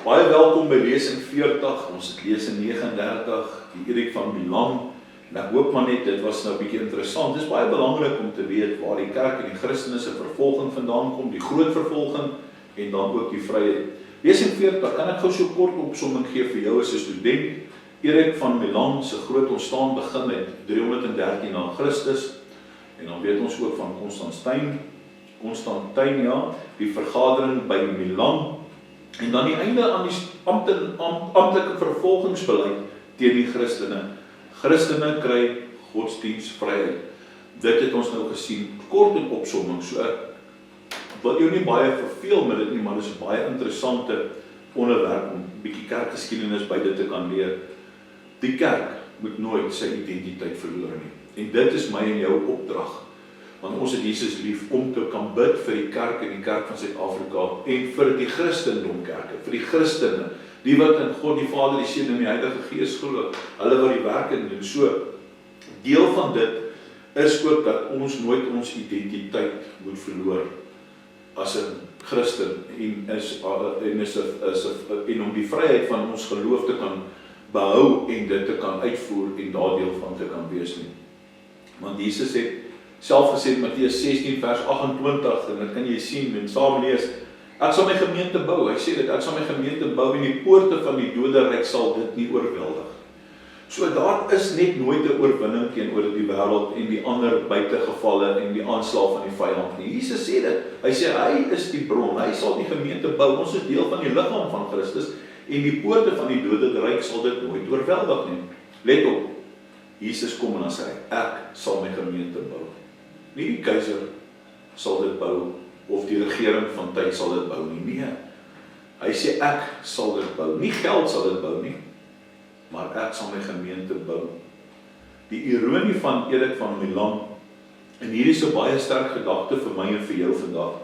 Baie welkom by lesing 40, ons het lesing 39, die Erik van Milan, en ek hoop maar net, dit was nou 'n bietjie interessant. Dit is baie belangrik om te weet waar die kerk en die Christene se vervolging vandaan kom, die groot vervolging, en dan ook die vryheid. Lesing 40, kan ek gou so kort opsomming gee vir jou as 'n student. Erik van Milan se groot ontstaan begin met 313 na Christus, en dan weet ons ook van Constantijn, ja, die vergadering by Milan, en dan die einde aan die amptelike vervolgingsbeleid teen die Christene. Christene kry godsdienstvryheid. Dit het ons nou gesien, kort in opsomming, so ek wil jou nie baie verveel met dit nie, maar dit is 'n baie interessante onderwerp om 'n bietjie kerkgeskiedenis by dit te kan leer. Die kerk moet nooit sy identiteit verloor nie. En dit is my en jou opdrag. Want ons het Jesus lief om te kan bid vir die kerk en die kerk van Suid-Afrika en vir die Christendomkerke, vir die Christene, die wat in God die Vader, die Seun en die Heilige Gees glo, hulle wat die werk in doen. So, deel van dit is ook dat ons nooit ons identiteit moet verloor as 'n Christen en om die vryheid van ons geloof te kan behou en dit te kan uitvoer en daar deel van te kan wees nie. Want Jesus het self gesê in Matteus 16 vers 28, en dit kan jy sien en saam lees, ek sal my gemeente bou. Hy sê dit, ek sal my gemeente bou en die poorte van die doderyk sal dit nie oorweldig. So daar is net nooit 'n oorwinning teenoor die wêreld en die ander buitegevalle en die aanslag van die vyand nie. Jesus sê dit. Hy sê hy is die bron. Hy sal die gemeente bou. Ons is deel van die liggaam van Christus en die poorte van die doderyk sal dit nooit oorweldig nie. Let op. Jesus kom en dan sê hy, ek sal my gemeente bou. Nie die keiser sal dit bou of die regering van tyd sal dit bou nie. Nee. Hy sê ek sal dit bou. Nie geld sal dit bou nie, maar ek sal my gemeente bou. Die ironie van Erik van Milan, en hierdie is 'n baie sterk gedagte vir my en vir jou vandag.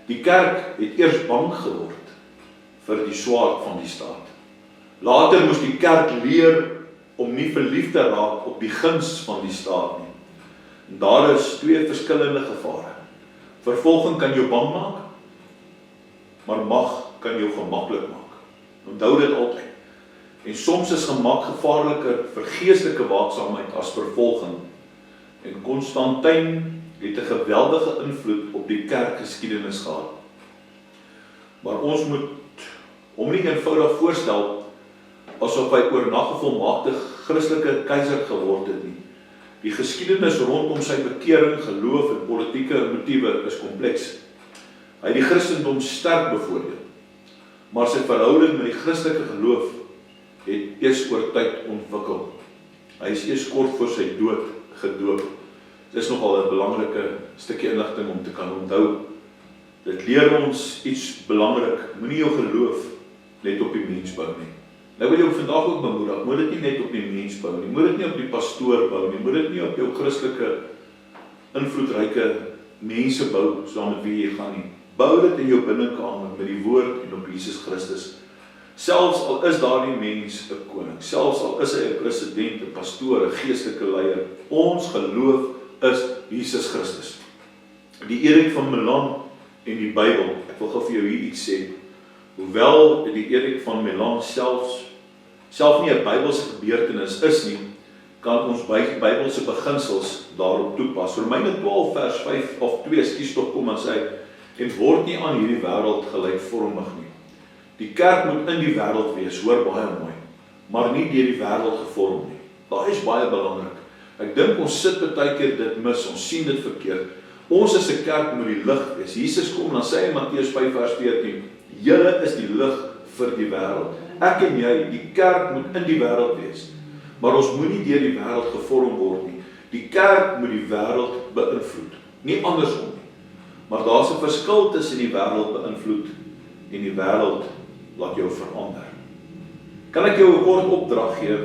Die kerk het eers bang geword vir die swaard van die staat. Later moes die kerk leer om nie verlief te raak op die guns van die staat nie. En daar is twee verskillende gevare. Vervolging kan jou bang maak, maar mag kan jou gemaklik maak. Onthou dit altyd. En soms is gemak gevaarliker vir geestelike waaksaamheid as vervolging. En Constantijn het 'n geweldige invloed op die kerkgeskiedenis gehad. Maar ons moet hom nie eenvoudig voorstel asof hy oornag 'n volmaakte Christelike keiser geword het nie. Die geskiedenis rondom sy bekering, geloof en politieke motiewe is kompleks. Hy het die Christendom sterk bevordeel, maar sy verhouding met die Christelike geloof het eers oor tyd ontwikkel. Hy is eers kort voor sy dood gedoop. Dit is nogal 'n belangrike stukkie inligting om te kan onthou. Dit leer ons iets belangrik. Moenie jou geloof net op die mens bou nie. Nou wil ek vandag ook bemoedig, moet dit nie net op die mens bou nie, moet dit nie op die pastoor bou nie, moet dit nie op jou Christelike invloedryke mense bou, saam met wie jy gaan nie. Bou dit in jou binnekamer met die woord en op Jesus Christus. Selfs al is daardie mens 'n koning, selfs al is hy 'n president, 'n pastoor, 'n geestelike leier, ons geloof is Jesus Christus. Die Erik van Milan en die Bybel, ek wil gou vir jou hier iets sê, hoewel die Erik van Milan self nie 'n Bybelse gebeurtenis is nie, kan ons Bybelse beginsels daarop toepas. Romeine 12 vers 5 of 2 skies tog kom en sê, en word nie aan hierdie wêreld gelykvormig nie. Die kerk moet in die wêreld wees, hoor baie mooi, maar nie deur die wêreld gevorm nie. Daai is baie belangrik. Ek dink ons sit baie keer dit mis, ons sien dit verkeerd. Ons is 'n kerk moet die lig wees. Jesus kom en dan sê hy in Matteus 5 vers 14, julle is die lig vir die wêreld. Ek en jy, die kerk moet in die wêreld wees, maar ons moenie deur die wêreld gevorm word nie. Die kerk moet die wêreld beïnvloed, nie andersom nie. Maar daar's 'n verskil tussen die wêreld beïnvloed en die wêreld laat jou verander. Kan ek jou 'n kort opdrag gee?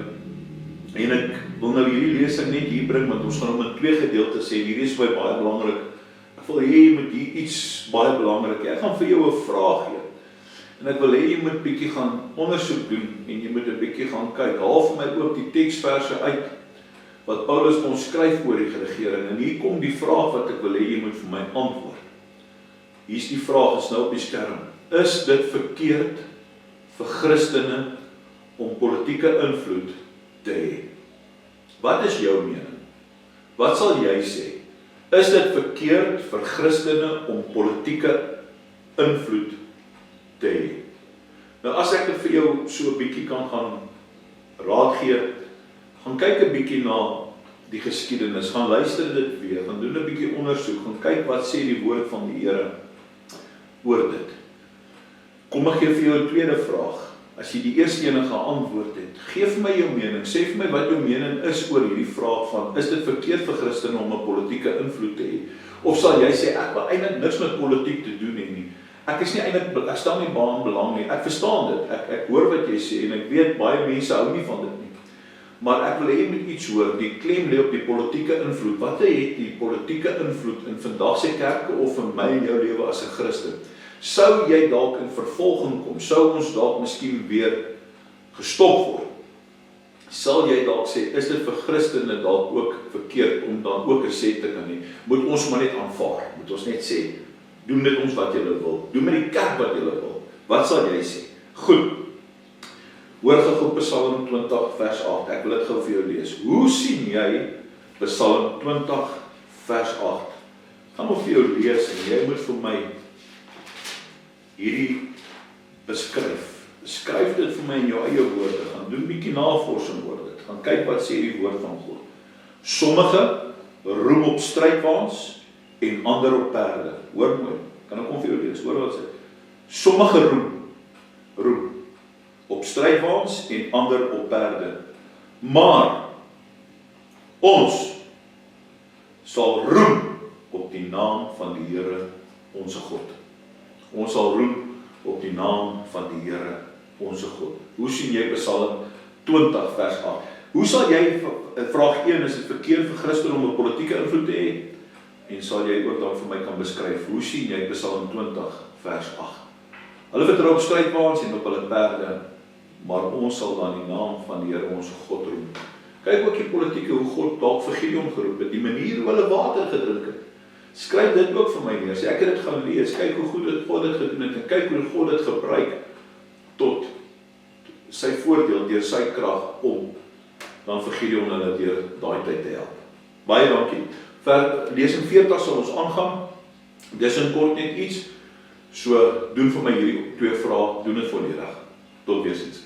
En ek wil nou hierdie lesing net hier bring, want ons gaan hom in 2 gedeeltes sê. Hierdie is baie belangrik. Ek wil hê jy moet hier iets baie belangrik hê. Ek gaan vir jou 'n vraag gee. En ek wil hê jy moet bietjie gaan ondersoek doen en jy moet 'n bietjie gaan kyk. Haal vir my ook die teksverse uit wat Paulus ons skryf oor die regering. En hier kom die vraag wat ek wil hê jy moet vir my antwoord. Hier is die vraag, is nou op die skerm. Is dit verkeerd vir Christene om politieke invloed te hê? Wat is jou mening? Wat sal jy sê? Is dit verkeerd vir Christene om politieke invloed te hê? Nou as ek dit vir jou so 'n bietjie kan gaan raad gee, gaan kyk 'n bietjie na die geskiedenis, gaan luister dit weer, gaan doen 'n bietjie ondersoek, gaan kyk wat sê die woord van die Here oor dit. Kom ek gee vir jou 'n tweede vraag. As jy die eerste ene geantwoord het, gee vir my jou mening, sê vir my wat jou mening is oor hierdie vraag van, is dit verkeerd vir Christene om 'n politieke invloed te hê? Of sal jy sê, ek wil eintlik niks met politiek te doen hê nie. Ek is nie eintlik, ek stel nie baie belang nie. Ek verstaan dit, ek hoor wat jy sê en ek weet baie mense hou nie van dit nie. Maar ek wil hê jy moet iets hoor, die klem lê op die politieke invloed. Wat het die politieke invloed in vandag se kerke of in my en jou lewe as 'n Christen? Sou jy dalk in vervolging kom? Sou ons dalk miskien weer gestop word? Sal jy dalk sê, is dit vir Christene dalk ook verkeerd om dan ook 'n sê te kan hê? Moet ons maar net aanvaar, moet ons net sê, doen met ons wat julle wil, doen met die kerk wat julle wil. Wat sal jy sê? Goed, hoor gou Psalm 20 vers 8, ek wil dit gou vir jou lees. Hoe sien jy Psalm 20 vers 8? Gaan nog vir jou lees en jy moet vir my hierdie beskryf. Skryf dit vir my in jou eie woorde, gaan doen 'n bietjie navorsing oor dit, gaan kyk wat sê die woord van God. Sommige roem op strydwaans en ander op perde. Hoor mooi, kan ek vir jou lees, hoor wat sê. Sommige roem op strydwaans en ander op perde. Maar ons sal roem op die naam van die Here onse God. Ons sal roem op die naam van die Here onse God. Hoe sien jy Psalm 20 vers 8? Hoe sal jy, vraag 1, is dit verkeerd vir Christen om 'n politieke invloed te hê? En sal jy ook dan vir my kan beskryf, hoe sien jy Psalm 20 vers 8? Hulle vertrou op strydwaans en op hulle perde, maar ons sal dan die naam van die Here onse God roem. Kyk ook die politieke, hoe God dalk vir Gideon geroep het, die manier hoe hulle water gedrink het. Skryf dit ook vir my neer, sê ek het dit gaan lees, kyk hoe goed dit God dit gedoen het, en kyk hoe God dit gebruik tot sy voordeel, deur sy krag om dan vir Gideon hulle deur daai tyd te help. Baie dankie. Lees in 40 sal ons aangaan, dis in kort net iets, so doen vir my hierdie 2 vrae, doen dit volledig. Tot weer sins.